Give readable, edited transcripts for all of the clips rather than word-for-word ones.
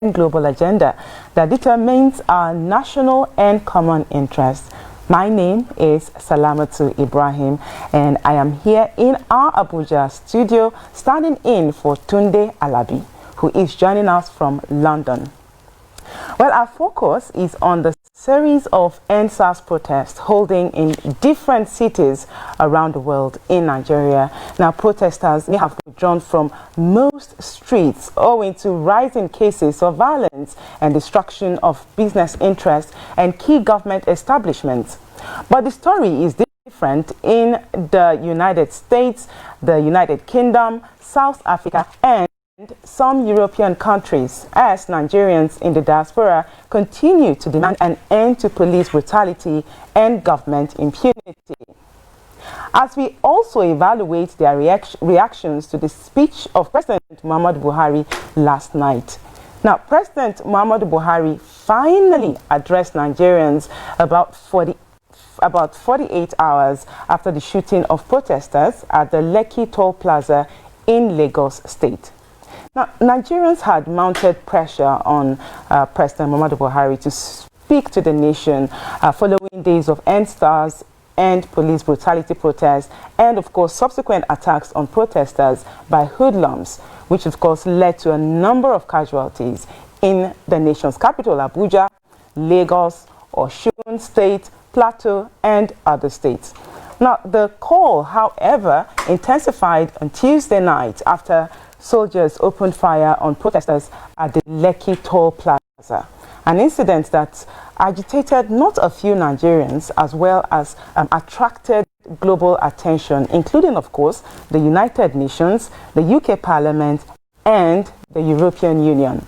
global agenda that determines our national and common interests. My name is Salamatu Ibrahim, and I am here in our Abuja studio standing in for Tunde Alabi, who is joining us from London. Well, our focus is on the series of EndSars protests holding in different cities around the world in Nigeria. Now, protesters may have withdrawn from most streets owing to rising cases of violence and destruction of business interests and key government establishments. But the story is different in the United States, the United Kingdom, South Africa, and some European countries, as Nigerians in the diaspora continue to demand an end to police brutality and government impunity. As we also evaluate their reactions to the speech of President Muhammadu Buhari last night. Now, President Muhammadu Buhari finally addressed Nigerians about 48 hours after the shooting of protesters at the Lekki Toll Plaza in Lagos State. Now, Nigerians had mounted pressure on President Muhammadu Buhari to speak to the nation following days of EndSars and police brutality protests and, of course, subsequent attacks on protesters by hoodlums, which, of course, led to a number of casualties in the nation's capital, Abuja, Lagos, Osun State, Plateau, and other states. Now, the call, however, intensified on Tuesday night after soldiers opened fire on protesters at the Lekki Toll Plaza, an incident that agitated not a few Nigerians as well as attracted global attention, including, of course, the United Nations, the UK Parliament, and the European Union.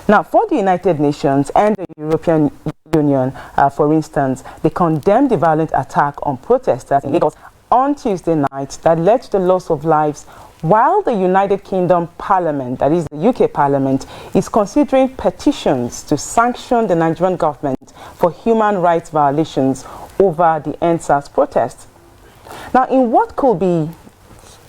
Now, for the United Nations and the European Union, for instance, they condemned the violent attack on protesters in Lagos on Tuesday night that led to the loss of lives, while the United Kingdom Parliament, that is the UK Parliament, is considering petitions to sanction the Nigerian government for human rights violations over the EndSars protests. Now, in what could be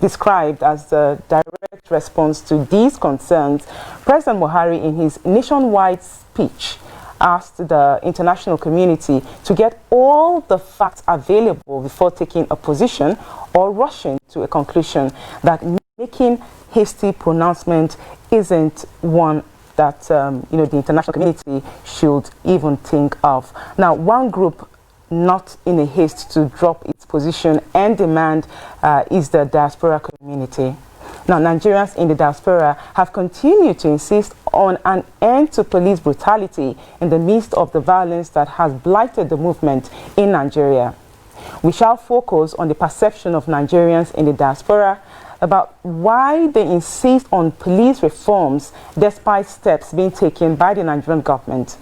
described as the direct response to these concerns, President Buhari, in his nationwide speech, asked the international community to get all the facts available before taking a position or rushing to a conclusion that making hasty pronouncement isn't one that the international community should even think of. Now, one group not in a haste to drop its position and demand is the diaspora community. Now, Nigerians in the diaspora have continued to insist on an end to police brutality in the midst of the violence that has blighted the movement in Nigeria. We shall focus on the perception of Nigerians in the diaspora about why they insist on police reforms despite steps being taken by the Nigerian government.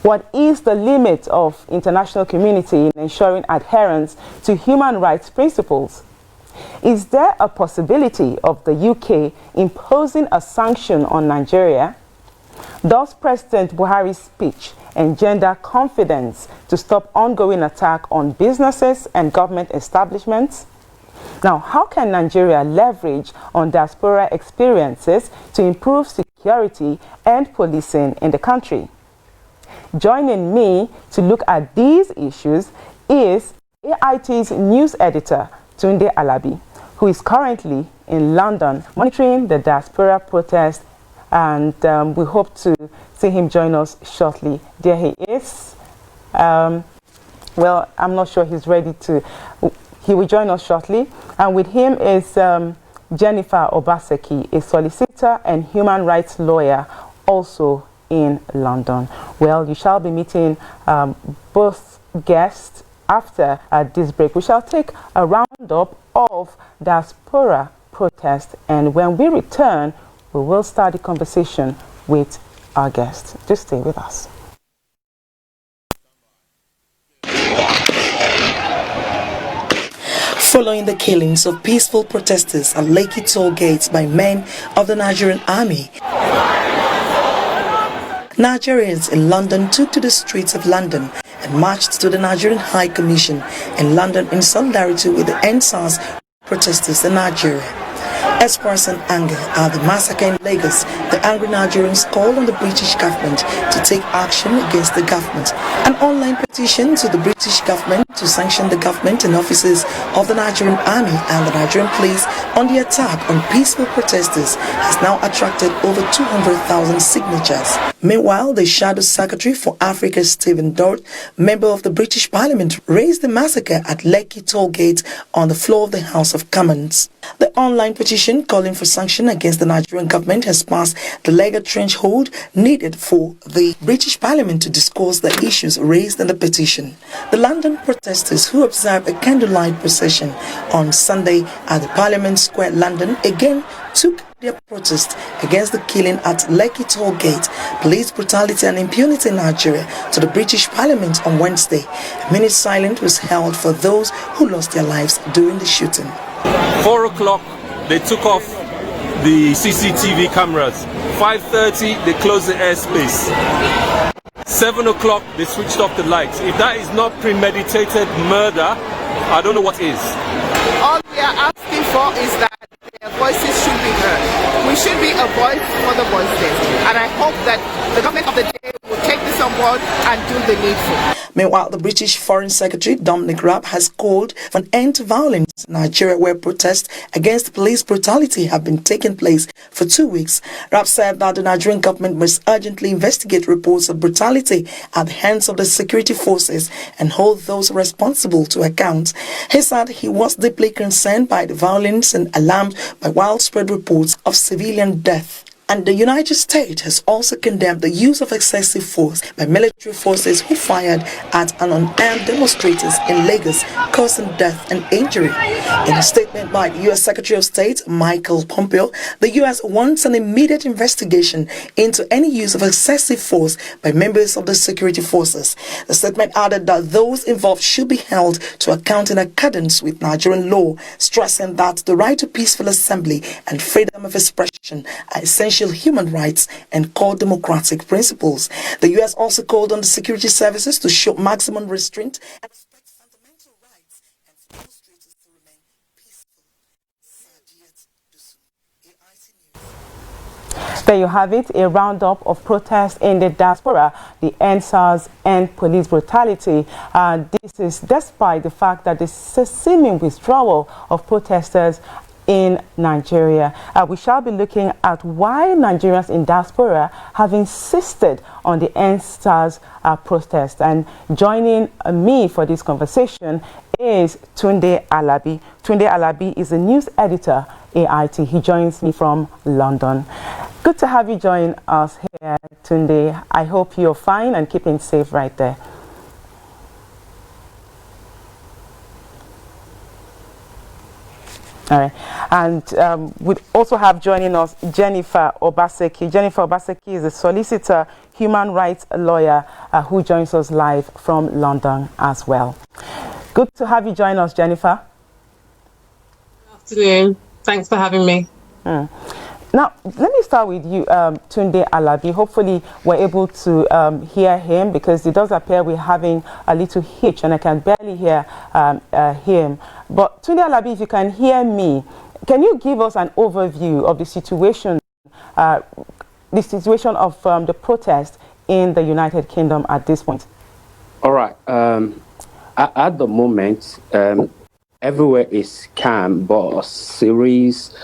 What is the limit of international community in ensuring adherence to human rights principles? Is there a possibility of the UK imposing a sanction on Nigeria? Does President Buhari's speech engender confidence to stop ongoing attack on businesses and government establishments? Now, how can Nigeria leverage on diaspora experiences to improve security and policing in the country? Joining me to look at these issues is AIT's news editor, Tunde Alabi, who is currently in London monitoring the diaspora protest, and we hope to see him join us shortly. There he is. Well, I'm not sure he's ready to. He will join us shortly. And with him is Jennifer Obaseki, a solicitor and human rights lawyer, also in London. Well, you shall be meeting both guests after this break. We shall take a roundup of diaspora protest, and when we return, we will start the conversation with our guests. Just stay with us. Following the killings of peaceful protesters at Lekki toll gates by men of the Nigerian army, Nigerians in London took to the streets of London and marched to the Nigerian High Commission in London in solidarity with the EndSars protesters in Nigeria. Expressing anger at the massacre in Lagos, the angry Nigerians called on the British government to take action against the government. An online petition to the British government to sanction the government and officers of the Nigerian Army and the Nigerian police on the attack on peaceful protesters has now attracted over 200,000 signatures. Meanwhile, the Shadow Secretary for Africa, Stephen Dort, member of the British Parliament, raised the massacre at Lekki Toll gate on the floor of the House of Commons. The online petition calling for sanction against the Nigerian government has passed the legal threshold needed for the British Parliament to discuss the issues raised in the petition. The London protesters who observed a candlelight procession on Sunday at the Parliament Square, London, again took their protest against the killing at Lekki Toll gate, police brutality and impunity in Nigeria to the British Parliament on Wednesday. A minute silence was held for those who lost their lives during the shooting. 4 o'clock, they took off the CCTV cameras. 5:30, they closed the airspace. 7 o'clock, they switched off the lights. If that is not premeditated murder, I don't know what is. All we are asking for is that their voices should be heard. We should be a voice for the voiceless. And I hope that the government of the day will take this on board and do the needful. Meanwhile, the British Foreign Secretary Dominic Raab has called for an end to violence in Nigeria, where protests against police brutality have been taking place for 2 weeks. Raab said that the Nigerian government must urgently investigate reports of brutality at the hands of the security forces and hold those responsible to account. He said he was deeply concerned by the violence and alarmed by widespread reports of civilian death. And the United States has also condemned the use of excessive force by military forces who fired at unarmed demonstrators in Lagos, causing death and injury. In a statement by the U.S. Secretary of State Michael Pompeo, the U.S. wants an immediate investigation into any use of excessive force by members of the security forces. The statement added that those involved should be held to account in accordance with Nigerian law, stressing that the right to peaceful assembly and freedom of expression are essential human rights and core democratic principles. The U.S. also called on the security services to show maximum restraint and respect fundamental rights and for demonstrators to remain peaceful. There you have it, a roundup of protests in the diaspora, the EndSars and police brutality. This is despite the fact that there's a seeming withdrawal of protesters in Nigeria. We shall be looking at why Nigerians in diaspora have insisted on the EndSars protest. And joining me for this conversation is Tunde Alabi. Tunde Alabi is a news editor, AIT. He joins me from London. Good to have you join us here, Tunde. I hope you're fine and keeping safe right there. All right. And we also have joining us Jennifer Obaseki. Jennifer Obaseki is a solicitor, human rights lawyer who joins us live from London as well. Good to have you join us, Jennifer. Good afternoon. Thanks for having me. Now, let me start with you, Tunde Alabi. Hopefully, we're able to hear him because it does appear we're having a little hitch and I can barely hear him. But Tunde Alabi, if you can hear me, can you give us an overview of the situation of the protest in the United Kingdom at this point? All right. At the moment, everywhere is calm, but a series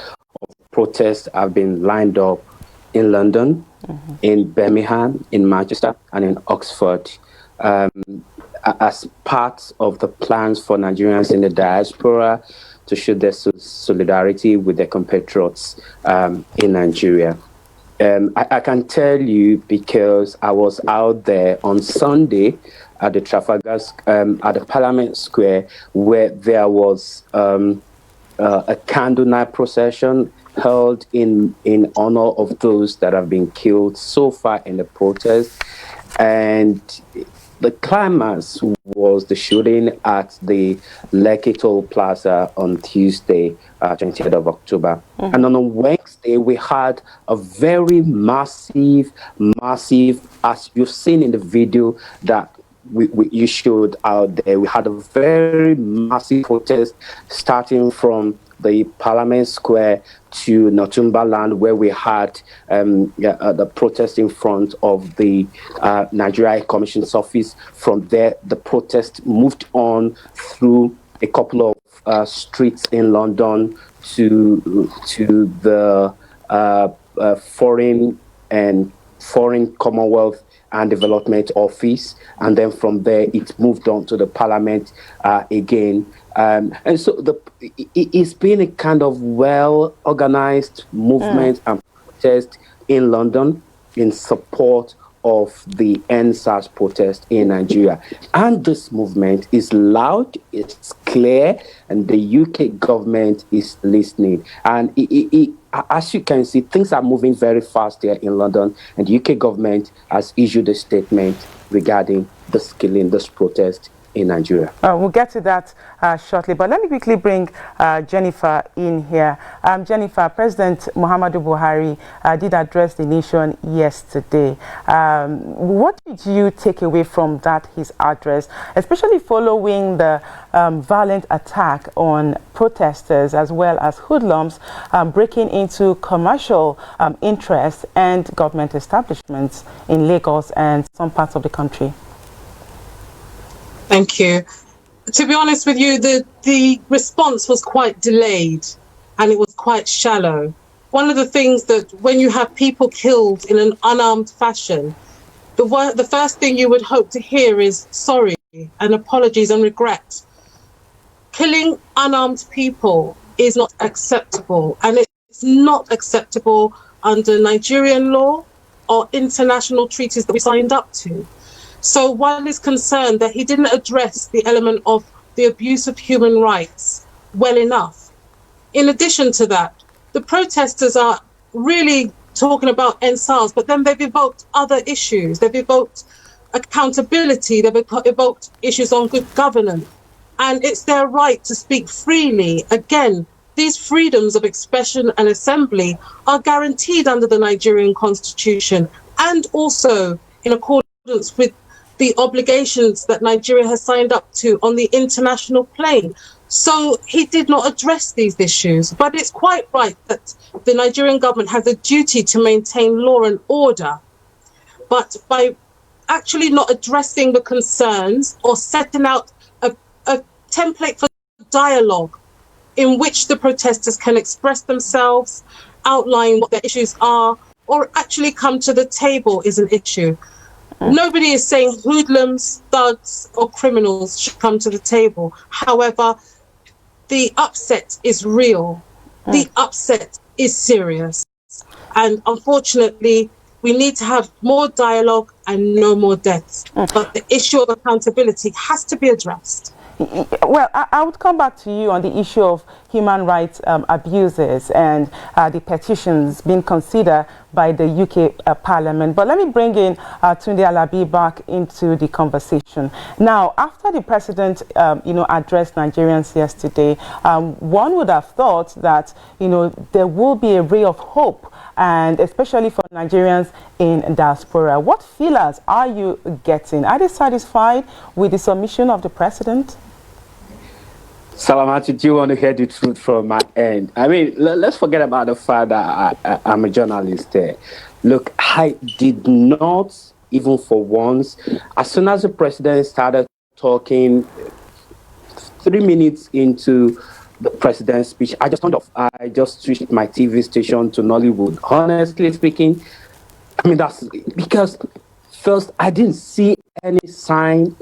protests have been lined up in London, in Birmingham, in Manchester, and in Oxford as part of the plans for Nigerians in the diaspora to show their solidarity with their compatriots in Nigeria. I can tell you because I was out there on Sunday at the Trafalgar, at the Parliament Square, where there was a candlelight procession held in honor of those that have been killed so far in the protest. And the climax was the shooting at the Lekki Toll Plaza on Tuesday, 20th of October. And on Wednesday, we had a very massive, as you've seen in the video that you showed out there, we had a very massive protest starting from the Parliament Square to Northumberland, where we had the protest in front of the Nigeria Commission's office. From there, the protest moved on through a couple of streets in London to the Foreign Commonwealth and Development Office, and then from there it moved on to the Parliament again. And so it's been a kind of well-organized movement and protest in London in support of the EndSars protest in Nigeria. And this movement is loud, it's clear, and the UK government is listening. And as you can see, things are moving very fast here in London, and the UK government has issued a statement regarding this killing, this protest in Nigeria. We'll get to that shortly, but let me quickly bring Jennifer in here. Jennifer, President Muhammadu Buhari did address the nation yesterday. What did you take away from his address, especially following the violent attack on protesters as well as hoodlums breaking into commercial interests and government establishments in Lagos and some parts of the country? Thank you. To be honest with you, the response was quite delayed and it was quite shallow. One of the things that when you have people killed in an unarmed fashion, the first thing you would hope to hear is sorry and apologies and regret. Killing unarmed people is not acceptable, and it's not acceptable under Nigerian law or international treaties that we signed up to. So one is concerned that he didn't address the element of the abuse of human rights well enough. In addition to that, the protesters are really talking about EndSars, but then they've evoked other issues. They've evoked accountability, they've evoked issues on good governance, and it's their right to speak freely. Again, these freedoms of expression and assembly are guaranteed under the Nigerian constitution and also in accordance with the obligations that Nigeria has signed up to on the international plane. So he did not address these issues, but it's quite right that the Nigerian government has a duty to maintain law and order. But by actually not addressing the concerns or setting out a template for dialogue in which the protesters can express themselves, outline what their issues are, or actually come to the table is an issue. Nobody is saying hoodlums, thugs, or criminals should come to the table. However, the upset is real. The upset is serious. And unfortunately, we need to have more dialogue and no more deaths. But the issue of accountability has to be addressed. Well, I would come back to you on the issue of human rights abuses and the petitions being considered by the UK Parliament. But let me bring in Tunde Alabi back into the conversation. Now, after the President, addressed Nigerians yesterday, one would have thought that, there will be a ray of hope, and especially for Nigerians in diaspora. What feelers are you getting? Are they satisfied with the submission of the President? Salamatu, do you want to hear the truth from my end? I mean, let's forget about the fact that I'm a journalist there. Look, I did not, even for once, as soon as the President started talking, 3 minutes into the President's speech, I just turned off. I just switched my TV station to Nollywood. Honestly speaking, I mean, that's because first, I didn't see any sign.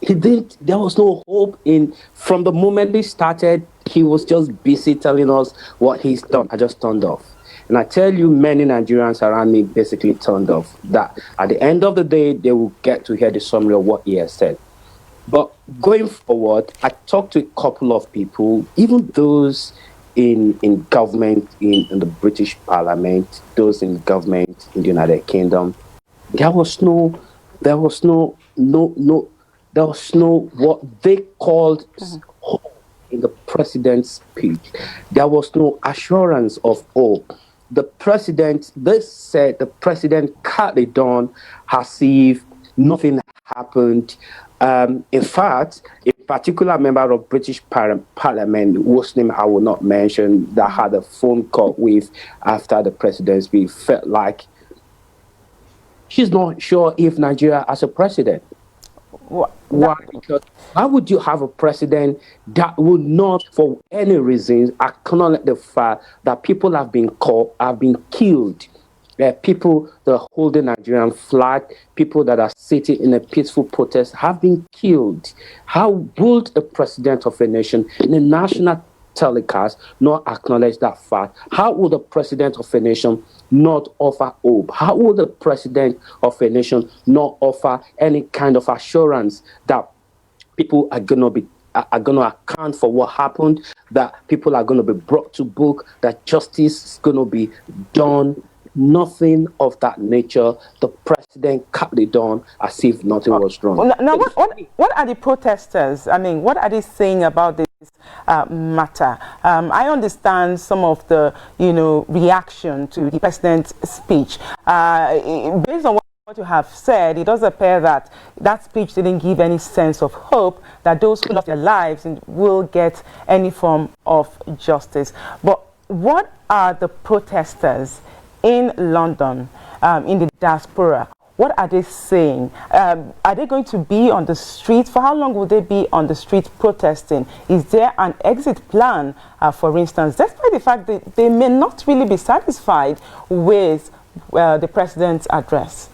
There was no hope from the moment he started. He was just busy telling us what he's done. I just turned off. And I tell you, many Nigerians around me basically turned off. That at the end of the day, they will get to hear the summary of what he has said. But going forward, I talked to a couple of people, even those in government in the British Parliament, those in government in the United Kingdom. There was no what they called hope in the President's speech. There was no assurance of hope. They said the President carried on as if Nothing happened. In fact, a particular member of British Parliament, whose name I will not mention, that had a phone call with after the presidency, felt like she's not sure if Nigeria has a president. Why? Because why would you have a president that would not, for any reason, acknowledge the fact that people have been killed? People that are holding Nigerian flag, people that are sitting in a peaceful protest have been killed. How would a president of a nation in a national telecast not acknowledge that fact? How would a president of a nation not offer hope? How would the president of a nation not offer any kind of assurance that people are going to account for what happened, that people are going to be brought to book, that justice is going to be done? Nothing of that nature. The president kept it on as if nothing was wrong. Now, what are the protesters? I mean, what are they saying about this matter? I understand some of the, reaction to the president's speech. Based on what you have said, it does appear that that speech didn't give any sense of hope that those who lost their lives will get any form of justice. But what are the protesters in London, in the diaspora? What are they saying? Are they going to be on the streets? For how long will they be on the streets protesting? Is there an exit plan, for instance, despite the fact that they may not really be satisfied with the president's address?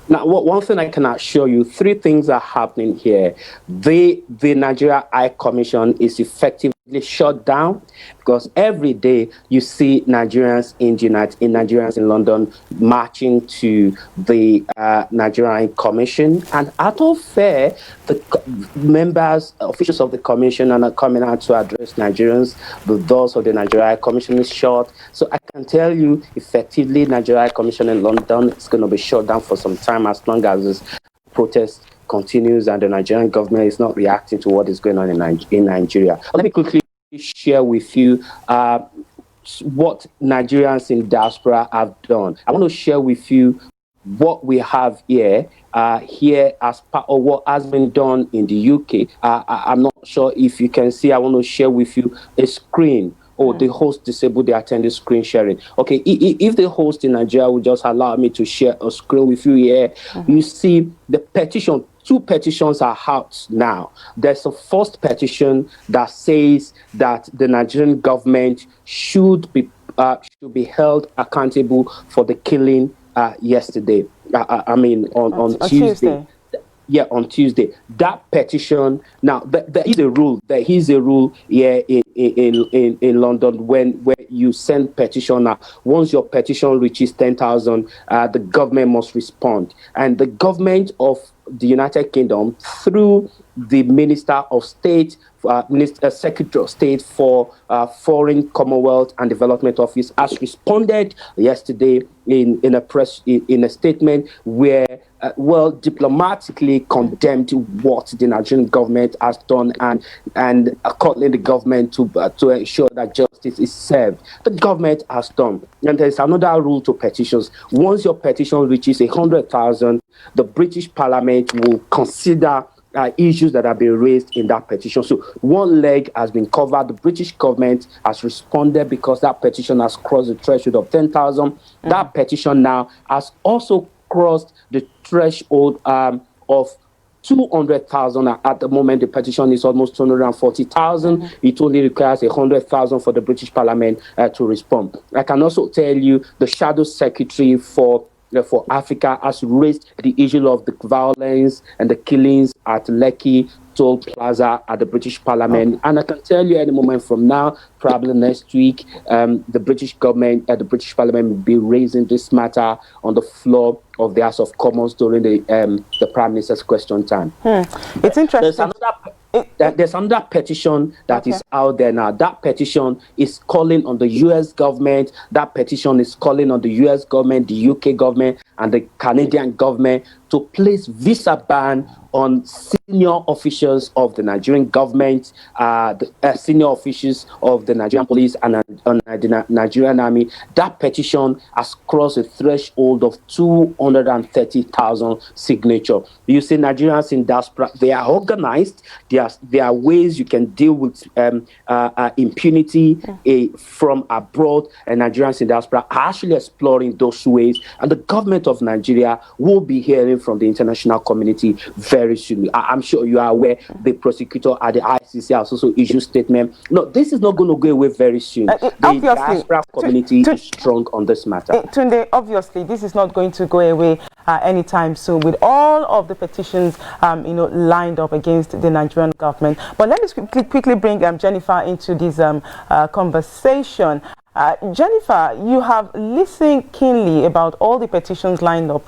Now, one thing I can assure you, three things are happening here. The Nigeria High Commission is effectively shut down because every day you see Nigerians in London marching to the Nigerian Commission, and out of fear, the officials of the commission are not coming out to address Nigerians. The doors of the Nigeria Commission is shut. So I can tell you, effectively, Nigeria Commission in London is going to be shut down for some time as long as this protest continues and the Nigerian government is not reacting to what is going on in Nigeria. Let me quickly share with you what Nigerians in diaspora have done. I want to share with you what we have here as part of what has been done in the UK. I'm not sure if you can see. I want to share with you a screen. The host disabled the attendee screen sharing. Okay, if the host in Nigeria would just allow me to share a screen with you here, you see the petition. Two petitions are out now. There's a first petition that says that the Nigerian government should be held accountable for the killing yesterday. On Tuesday. Yeah, on Tuesday. That petition. Now, there is a rule. There is a rule here in London where you send petition. Once your petition reaches 10,000, the government must respond. And the government of the United Kingdom, through the Minister of State, Secretary of State for Foreign, Commonwealth and Development Office, has responded yesterday in a statement where diplomatically condemned what the Nigerian government has done and calling the government to ensure that justice is served. The government has done. And there's another rule to petitions. Once your petition reaches 100,000, the British Parliament will consider issues that have been raised in that petition. So one leg has been covered. The British government has responded because that petition has crossed the threshold of 10,000. That petition now has also crossed the threshold of 200,000. At the moment, the petition is almost 240,000. It only requires 100,000 for the British Parliament to respond. I can also tell you the Shadow Secretary for Africa has raised the issue of the violence and the killings at Lekki Toll Plaza at the British Parliament. And I can tell you any moment from now, probably next week, the British government, the British Parliament will be raising this matter on the floor of the House of Commons during the Prime Minister's question time. It's interesting. there's another petition that is out there now. That petition is calling on the U.S. government. That petition is calling on the U.S. government, the U.K. government, and the Canadian government to place visa ban on senior officials of the Nigerian government, senior officials of the Nigerian police and the Nigerian army. That petition has crossed a threshold of 230,000 signatures. You see, Nigerians in diaspora, they are organized. There are ways you can deal with impunity from abroad, and Nigerians in diaspora are actually exploring those ways. And the government of Nigeria will be hearing from the international community very soon. I'm sure you are aware the prosecutor at the ICC has also issued statement. No, this is not going to go away very soon. The diaspora community is strong on this matter. Tunde, obviously, this is not going to go away anytime soon with all of the petitions, lined up against the Nigerian government. But let me quickly bring Jennifer into this conversation. Jennifer, you have listened keenly about all the petitions lined up,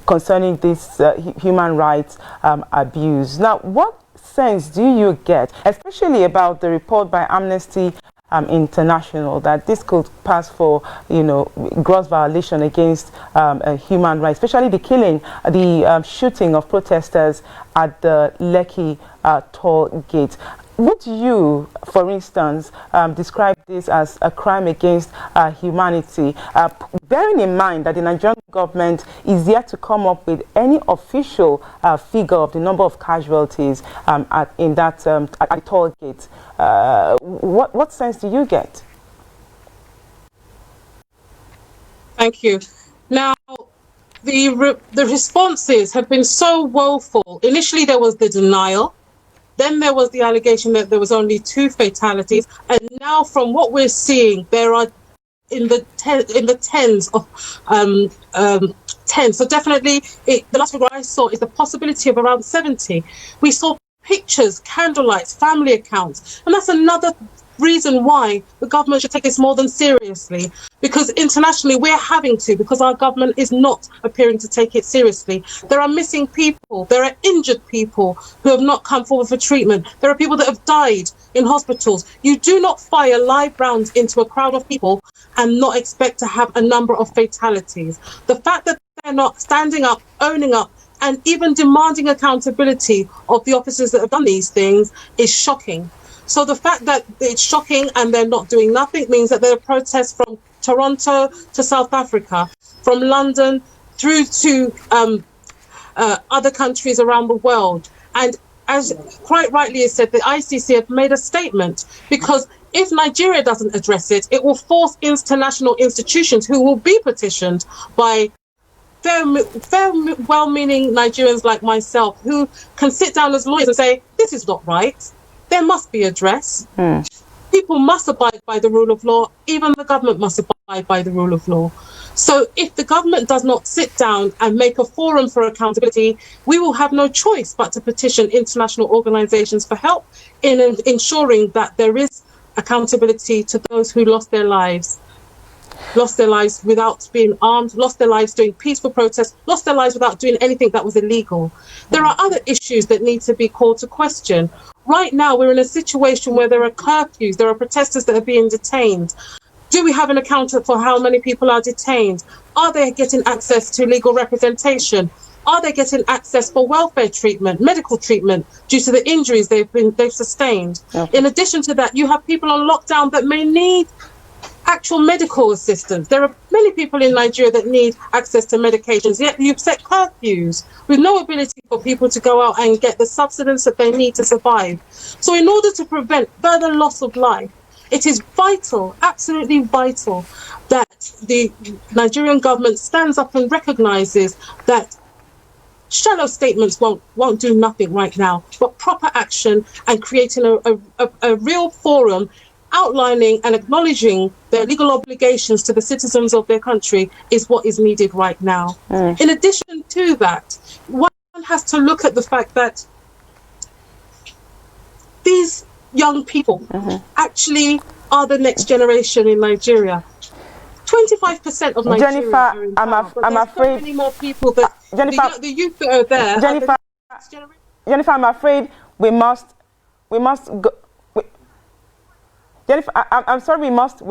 concerning this human rights abuse. Now, what sense do you get, especially about the report by Amnesty International, that this could pass for, gross violation against human rights, especially the killing, the shooting of protesters at the Lekki Toll gate? Would you, for instance, describe this as a crime against humanity, bearing in mind that the Nigerian government is yet to come up with any official figure of the number of casualties at the toll gate? What sense do you get? Thank you. Now, the responses have been so woeful. Initially, there was the denial. Then there was the allegation that there was only 2 fatalities, and now from what we're seeing, there are in the tens of tens. So definitely, the last figure I saw is the possibility of around 70. We saw pictures, candlelights, family accounts, and that's another reason why the government should take this more than seriously, because internationally we're having to, because our government is not appearing to take it seriously. There are missing people, there are injured people who have not come forward for treatment, there are people that have died in hospitals. You do not fire live rounds into a crowd of people and not expect to have a number of fatalities. The fact that they're not standing up, owning up, and even demanding accountability of the officers that have done these things is shocking. So the fact that it's shocking and they're not doing nothing means that there are protests from Toronto to South Africa, from London through to other countries around the world. And as quite rightly is said, the ICC have made a statement, because if Nigeria doesn't address it, it will force international institutions who will be petitioned by fair, well-meaning Nigerians like myself, who can sit down as lawyers and say, this is not right. There must be a redress. People must abide by the rule of law. Even the government must abide by the rule of law. So if the government does not sit down and make a forum for accountability, we will have no choice but to petition international organizations for help in ensuring that there is accountability to those who lost their lives without being armed, lost their lives doing peaceful protests, lost their lives without doing anything that was illegal. There are other issues that need to be called to question. Right now, we're in a situation where there are curfews, there are protesters that are being detained. Do we have an account for how many people are detained? Are they getting access to legal representation? Are they getting access for welfare treatment, medical treatment, due to the injuries they've sustained? Okay. In addition to that, you have people on lockdown that may need actual medical assistance. There are many people in Nigeria that need access to medications, yet you've set curfews with no ability for people to go out and get the substance that they need to survive. So in order to prevent further loss of life, it is vital, absolutely vital, that the Nigerian government stands up and recognizes that shallow statements won't do nothing right now, but proper action and creating a real forum outlining and acknowledging their legal obligations to the citizens of their country is what is needed right now. In addition to that, one has to look at the fact that these young people actually are the next generation in Nigeria. 25% of Nigeria Jennifer, are in power, I'm afraid so many more people that Jennifer, the youth that are there. Jennifer, I'm afraid we must go. Jennifer, I'm sorry, we must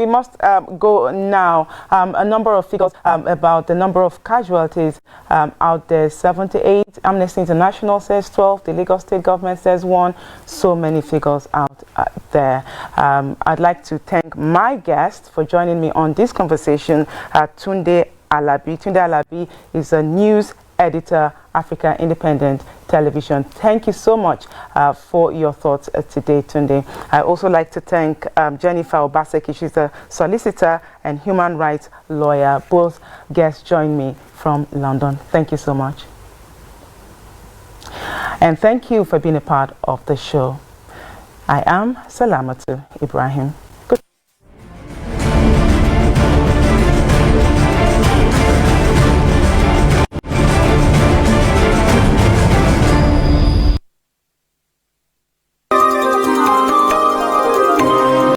go now. A number of figures about the number of casualties out there: 78. Amnesty International says 12. The Lagos State government says 1. So many figures out there. I'd like to thank my guest for joining me on this conversation, Tunde Alabi. Tunde Alabi is a news editor, Africa Independent Television. Thank you so much for your thoughts today, Tunde. I also like to thank Jennifer Obaseki. She's a solicitor and human rights lawyer. Both guests join me from London. Thank you so much. And thank you for being a part of the show. I am Salamatu Ibrahim.